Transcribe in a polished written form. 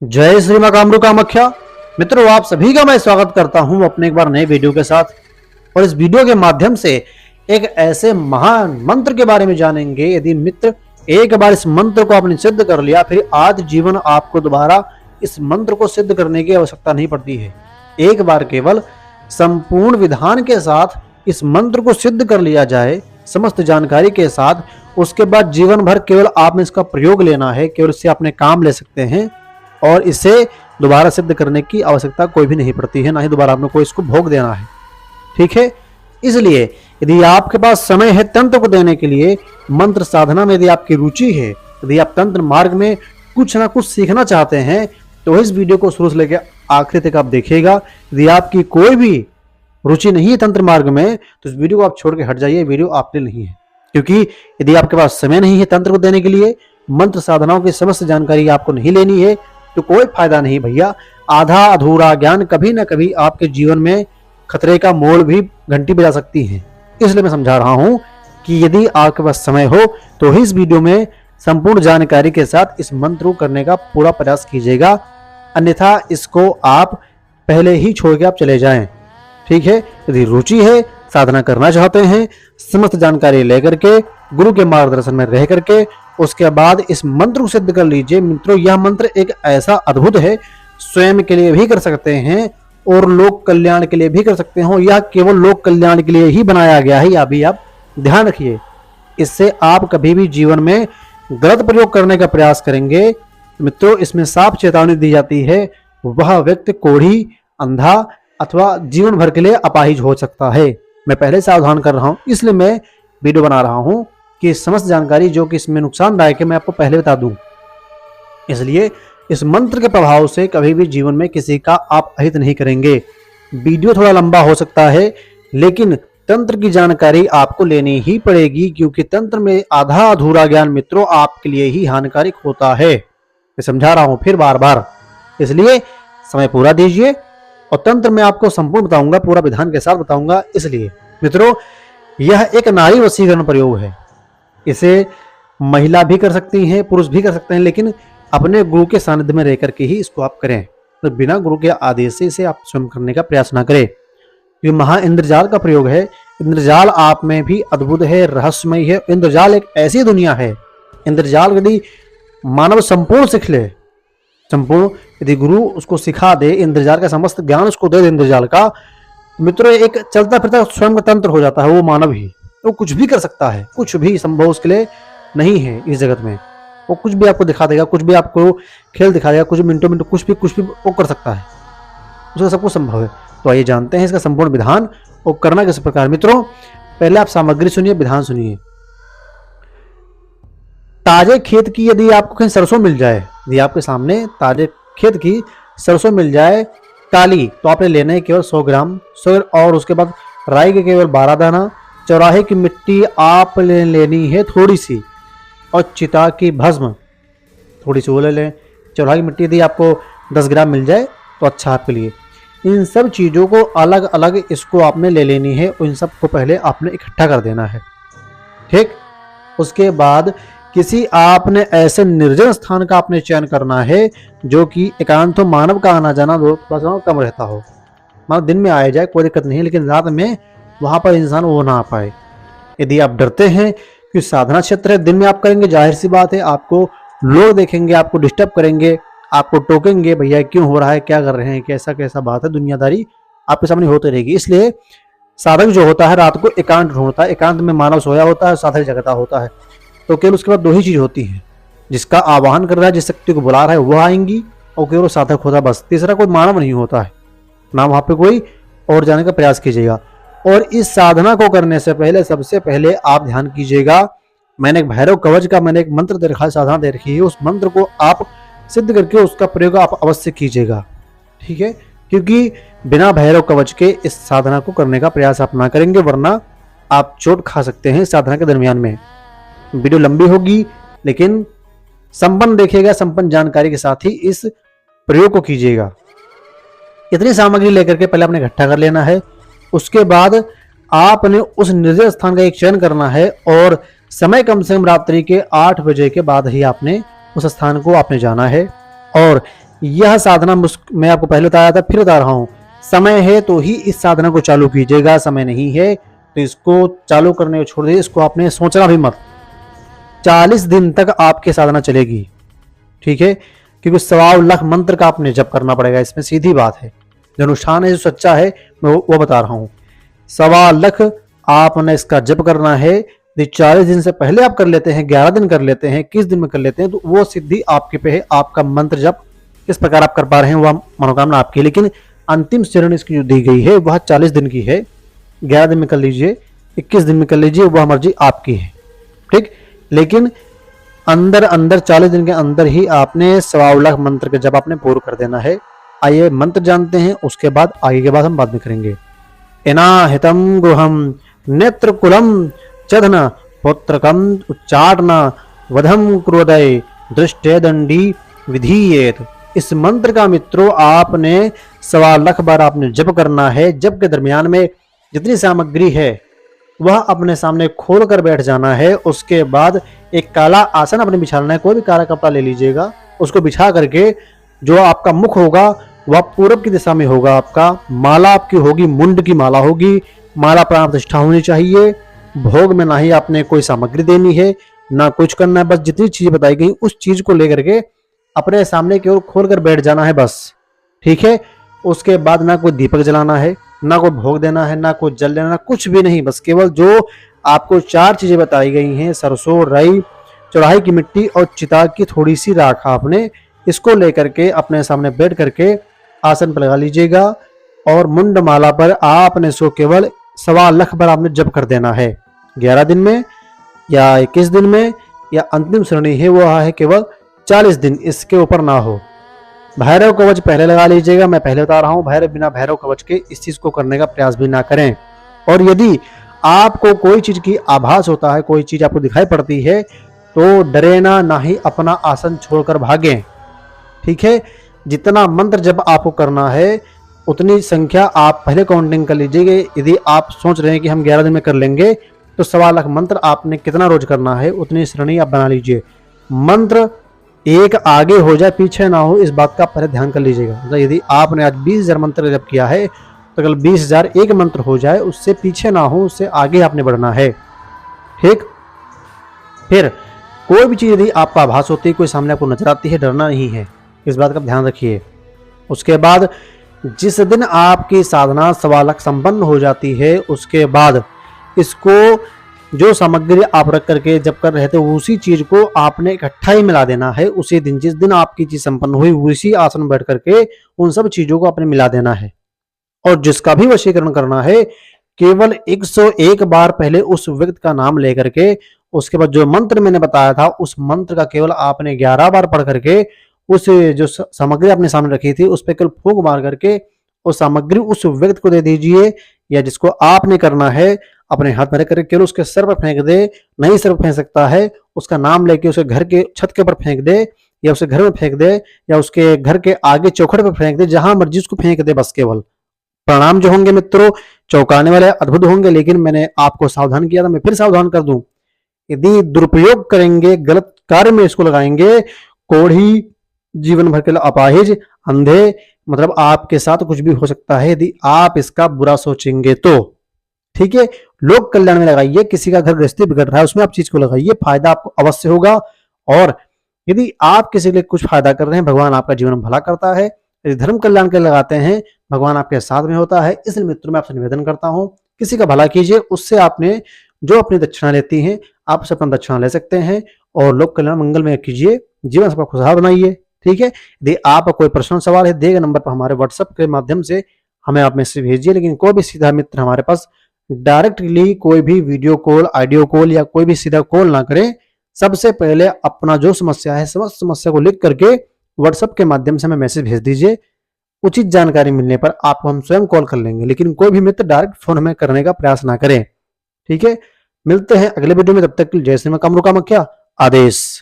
जय श्री मां कामरू कामाख्या। मित्रों, आप सभी का मैं स्वागत करता हूं अपने एक बार नए वीडियो के साथ। और इस वीडियो के माध्यम से एक ऐसे महान मंत्र के बारे में जानेंगे। यदि मित्र एक बार इस मंत्र को आपने सिद्ध कर लिया, फिर आज जीवन आपको दोबारा इस मंत्र को सिद्ध करने की आवश्यकता नहीं पड़ती है। एक बार केवल संपूर्ण विधान के साथ इस मंत्र को सिद्ध कर लिया जाए, समस्त जानकारी के साथ, उसके बाद जीवन भर केवल आपने इसका प्रयोग लेना है, केवल इससे अपने काम ले सकते हैं और इसे दोबारा सिद्ध करने की आवश्यकता कोई भी नहीं पड़ती है, ना ही दोबारा आपने कोई इसको भोग देना है। ठीक है, इसलिए यदि आपके पास समय है तंत्र को देने के लिए, मंत्र साधना में यदि आपकी रुचि है, यदि आप तंत्र मार्ग में कुछ ना कुछ सीखना चाहते हैं, तो इस वीडियो को शुरू से लेकर आखिर तक आप देखिएगा। यदि आपकी कोई भी रुचि नहीं है तंत्र मार्ग में, तो इस वीडियो को आप छोड़ के हट जाइए, वीडियो आपके लिए नहीं है। क्योंकि यदि आपके पास समय नहीं है तंत्र को देने के लिए, मंत्र साधनाओं की समस्त जानकारी आपको नहीं लेनी है, तो कोई फायदा नहीं भैया। आधा अधूरा ज्ञान कभी ना कभी आपके जीवन में खतरे का मोड़ भी घंटी बजा सकती है। इसलिए मैं समझा रहा हूं कि यदि आपके पास समय हो तो इस वीडियो में संपूर्ण जानकारी के साथ इस मंत्र को करने का पूरा प्रयास कीजिएगा, अन्यथा इसको आप पहले ही छोड़ के आप चले जाएं। ठीक है, यदि रुचि है, साधना करना चाहते हैं, समस्त जानकारी लेकर के गुरु के मार्गदर्शन में रह करके उसके बाद इस मंत्र को सिद्ध कर लीजिए। मित्रों, यह मंत्र एक ऐसा अद्भुत है, स्वयं के लिए भी कर सकते हैं और लोक कल्याण के लिए भी कर सकते हो। यह केवल लोक कल्याण के लिए ही बनाया गया है, यह भी आप ध्यान रखिए। इससे आप कभी भी जीवन में गलत प्रयोग करने का प्रयास करेंगे, मित्रों, इसमें साफ चेतावनी दी जाती है, वह व्यक्ति कोढ़ी, अंधा अथवा जीवन भर के लिए अपाहिज हो सकता है। मैं पहले सावधान कर रहा हूं, इसलिए मैं वीडियो बना रहा हूं कि समस्त जानकारी जो कि इसमें नुकसानदायक है मैं आपको पहले बता दूं। इसलिए इस मंत्र के प्रभाव से कभी भी जीवन में किसी का आप अहित नहीं करेंगे। वीडियो थोड़ा लंबा हो सकता है, लेकिन तंत्र की जानकारी आपको लेनी ही पड़ेगी, क्योंकि तंत्र में आधा अधूरा ज्ञान मित्रों आपके लिए ही हानिकारक होता है। मैं समझा रहा हूं फिर बार बार, इसलिए समय पूरा दीजिए और तंत्र में आपको संपूर्ण बताऊंगा, पूरा विधान के साथ बताऊंगा। इसलिए मित्रों, यह एक नारी वशीकरण प्रयोग है। इसे महिला भी कर सकती हैं, पुरुष भी कर सकते हैं, लेकिन अपने गुरु के सानिध्य में रह करके ही इसको आप करें। तो बिना गुरु के आदेश से इसे आप स्वयं करने का प्रयास ना करें। ये महा इंद्रजाल का प्रयोग है। इंद्रजाल आप में भी अद्भुत है, रहस्यमय है। इंद्रजाल एक ऐसी दुनिया है, इंद्रजाल यदि मानव संपूर्ण सीख ले, संपूर्ण यदि गुरु उसको सिखा दे, इंद्रजाल का समस्त ज्ञान उसको दे दे इंद्रजाल का, मित्रों एक चलता फिरता स्वयं का तंत्र हो जाता है। वो मानव ही, वो कुछ भी कर सकता है, कुछ भी संभव उसके लिए नहीं है इस जगत में। वो कुछ भी आपको दिखा देगा, कुछ भी आपको खेल दिखा देगा, कुछ मिनटों मिनटों कुछ भी वो कर सकता है, उसका सब कुछ संभव है। तो आइए जानते हैं इसका संपूर्ण विधान और करना किस प्रकार। मित्रों, पहले आप सामग्री सुनिए, विधान सुनिए। ताजे खेत की यदि आपको कहीं सरसों मिल जाए, यदि आपके सामने ताजे खेत की सरसों मिल जाए काली, तो आपने लेना है केवल 100 ग्राम और उसके बाद राई के केवल 12 दाना। चौराहे की मिट्टी आप लेनी है थोड़ी सी, और चिता की भस्म थोड़ी सी वो ले लें। चौराहे की मिट्टी यदि आपको 10 ग्राम मिल जाए तो अच्छा आपके लिए। इन सब चीज़ों को अलग अलग इसको आपने ले लेनी है और इन सब को पहले आपने इकट्ठा कर देना है। ठीक, उसके बाद किसी आपने ऐसे निर्जन स्थान का आपने चयन करना है जो कि एकांत हो, मानव का आना जाना थोड़ा सा कम रहता हो। मानव दिन में आया जाए कोई दिक्कत नहीं है, लेकिन रात में वहां पर इंसान वो ना आ पाए। यदि आप डरते हैं कि साधना क्षेत्र है, दिन में आप करेंगे, जाहिर सी बात है आपको लोग देखेंगे, आपको डिस्टर्ब करेंगे, आपको टोकेंगे, भैया क्यों हो रहा है, क्या कर रहे हैं, कैसा कैसा बात है, दुनियादारी आपके सामने होती रहेगी। इसलिए साधक जो होता है रात को एकांत ढूंढता है। एकांत में मानव सोया होता है, साधक जगता होता है। तो केवल उसके बाद दो ही चीज होती है, जिसका आवाहन कर रहा है, जिस शक्ति को बुला रहा है वह आएंगी, और केवल साधक होता है बस। तीसरा कोई मानव नहीं होता है ना, वहां पे कोई और जाने का प्रयास कीजिएगा। और इस साधना को करने से पहले सबसे पहले आप ध्यान कीजिएगा, मैंने एक भैरव कवच का मैंने एक मंत्र दे रखा है, साधना दे रखी है, उस मंत्र को आप सिद्ध करके उसका प्रयोग आप अवश्य कीजिएगा। ठीक है, क्योंकि बिना भैरव कवच के इस साधना को करने का प्रयास आप ना करेंगे, वरना आप चोट खा सकते हैं साधना के दरमियान में। वीडियो लंबी होगी, लेकिन संपन्न देखिएगा, संपन्न जानकारी के साथ ही इस प्रयोग को कीजिएगा। इतनी सामग्री लेकर के पहले आपने इकट्ठा कर लेना है। उसके बाद आपने उस निर्जन स्थान का एक चयन करना है और समय कम से कम रात्रि के 8 बजे के बाद ही आपने उस स्थान को आपने जाना है। और यह साधना मैं आपको पहले बताया था, फिर बता रहा हूं। समय है तो ही इस साधना को चालू कीजिएगा, समय नहीं है तो इसको चालू करने को छोड़ दीजिए, इसको आपने सोचना भी मत। 40 दिन तक आपकी साधना चलेगी, ठीक है, क्योंकि 1.25 लाख मंत्र का आपने जप करना पड़ेगा, इसमें सीधी बात है। जो अनुष्ठान है, जो सच्चा है, मैं वो बता रहा हूँ। 1.25 लाख आपने इसका जप करना है। यदि 40 दिन से पहले आप कर लेते हैं, 11 दिन कर लेते हैं, 21 दिन में कर लेते हैं, तो वो सिद्धि आपके पे है। आपका मंत्र जप किस प्रकार आप कर पा रहे हैं, वह मनोकामना आपकी है। लेकिन अंतिम चरण इसकी जो दी गई है वह 40 दिन की है। 11 दिन में कर लीजिए, 21 दिन में कर लीजिए, वह मर्जी आपकी है, ठीक। लेकिन अंदर 40 दिन के अंदर ही आपने 1.25 लाख मंत्र के जब आपने पूर्ण कर देना है। आइए मंत्र जानते हैं, उसके बाद आगे के बाद हम बाद में करेंगे। एनाहितम गुहम नेत्रकुलम चधन पुत्रकम उच्चाटना वधम क्रोदय दृष्टे दंडी विधीयेत। इस मंत्र का मित्रों आपने 1.25 लाख बार आपने जप करना है। जप के दरमियान में जितनी सामग्री है वह अपने सामने खोल कर बैठ जाना है। उसके बाद एक काला आसन अपने बिछाना है, कोई भी काला कपड़ा ले लीजिएगा, उसको बिछा करके जो आपका मुख होगा वह पूरब की दिशा में होगा। आपका माला आपकी होगी, मुंड की माला होगी, माला प्राण प्रतिष्ठा होनी चाहिए। भोग में ना ही आपने कोई सामग्री देनी है, ना कुछ करना है, बस जितनी चीज बताई गई उस चीज को लेकर के अपने सामने की ओर खोल कर बैठ जाना है, बस, ठीक है। उसके बाद ना कोई दीपक जलाना है, ना कोई भोग देना है, ना कोई जल देना, कुछ भी नहीं। बस केवल जो आपको 4 चीजें बताई गई हैं, सरसों, राई, चौराहे की मिट्टी और चिता की थोड़ी सी राख, आपने इसको लेकर के अपने सामने बैठ करके आसन पर लगा लीजिएगा। और मुंड माला पर आपने सो केवल 1.25 लाख बार आपने जप कर देना है। 11 दिन में या 21 दिन में, या अंतिम श्रेणी है वो है केवल 40 दिन, इसके ऊपर ना हो। भैरव कवच पहले लगा लीजिएगा, मैं पहले बता रहा हूं। बिना भैरव कवच के इस चीज को करने का प्रयास भी ना करें। और यदि आपको कोई चीज की आभास होता है, कोई चीज आपको दिखाई पड़ती है, तो डरे ना ही अपना आसन छोड़कर भागें, ठीक है। जितना मंत्र जब आपको करना है उतनी संख्या आप पहले काउंटिंग कर लीजिए। यदि आप सोच रहे हैं कि हम 11 दिन में कर लेंगे, तो 1.25 लाख मंत्र आपने कितना रोज करना है उतनी श्रेणी आप बना लीजिए। मंत्र एक आगे हो जाए पीछे ना हो, इस बात का पहले ध्यान कर लीजिएगा। मतलब यदि आपने आज 20,000 मंत्र जप किया है तो कल 20,000 एक मंत्र हो जाए, उससे पीछे ना हो, उससे आगे आपने बढ़ना है, ठीक। फिर कोई भी चीज यदि आपका आभास होती है, कोई सामने आपको नजर आती है, डरना नहीं है, इस बात का ध्यान रखिए। उसके बाद जिस दिन आपकी साधना 1.25 लाख संपन्न हो जाती है, उसके बाद इसको जो सामग्री आप रख करके जब कर रहे थे उसी चीज को आपने इकट्ठा ही मिला देना है। उसी दिन जिस दिन आपकी चीज संपन्न हुई उसी आसन में बैठ करके उन सब चीजों को आपने मिला देना है। और जिसका भी वशीकरण करना है, केवल 101 बार पहले उस व्यक्ति का नाम लेकर के, उसके बाद जो मंत्र मैंने बताया था उस मंत्र का केवल आपने 11 बार पढ़ करके उस जो सामग्री आपने सामने रखी थी उस पर केवल फूंक मार करके उस सामग्री उस व्यक्ति को दे दीजिए। या जिसको आपने करना है अपने हाथ में रख करके केवल उसके सर पर फेंक दे। नहीं सर पर फेंक सकता है, उसका नाम लेके उसके घर के छत के ऊपर फेंक दे, या उसके घर में फेंक दे, या उसके घर के आगे चौखट पर फेंक दे, जहां मर्जी उसको फेंक दे। बस केवल परिणाम जो होंगे मित्रों चौंकाने वाले, अद्भुत होंगे। लेकिन मैंने आपको सावधान किया था, मैं फिर सावधान कर दूं, यदि दुरुपयोग करेंगे, गलत कार्य में इसको लगाएंगे, कोढ़ी, जीवन भर के लिए अपाहिज, अंधे, मतलब आपके साथ कुछ भी हो सकता है यदि आप इसका बुरा सोचेंगे तो, ठीक है। लोक कल्याण में लगाइए, किसी का घर गृहस्थी बिगड़ रहा है उसमें आप चीज को लगाइए, फायदा आपको अवश्य होगा। और यदि आप किसी के लिए कुछ फायदा कर रहे हैं, भगवान आपका जीवन भला करता है। यदि धर्म कल्याण के लगाते हैं, भगवान आपके साथ में होता है। इसलिए मित्रों मैं आपसे निवेदन करता हूं, किसी का भला कीजिए, उससे आपने जो अपनी दक्षिणा लेती हैं आप उससे अपना दक्षिणा ले सकते हैं। और लोक कल्याण मंगल में कीजिए, जीवन सबका खुशहाल बनाइए, ठीक है। यदि आपका कोई पर्सनल सवाल है, दिए गए नंबर पर हमारे व्हाट्सएप के माध्यम से हमें आप मैसेज भेजिए। लेकिन कोई भी सीधा मित्र हमारे पास डायरेक्टली कोई भी वीडियो कॉल, ऑडियो कॉल या कोई भी सीधा कॉल ना करें। सबसे पहले अपना जो समस्या है समस्त समस्या को लिख करके व्हाट्सएप के माध्यम से हमें मैसेज भेज दीजिए। उचित जानकारी मिलने पर आपको हम स्वयं कॉल कर लेंगे। लेकिन कोई भी मित्र डायरेक्ट फोन हमें करने का प्रयास ना करें, ठीक है। मिलते हैं अगले वीडियो में, तब तक के लिए जय श्री राम, कामरूप कामाख्या, आदेश।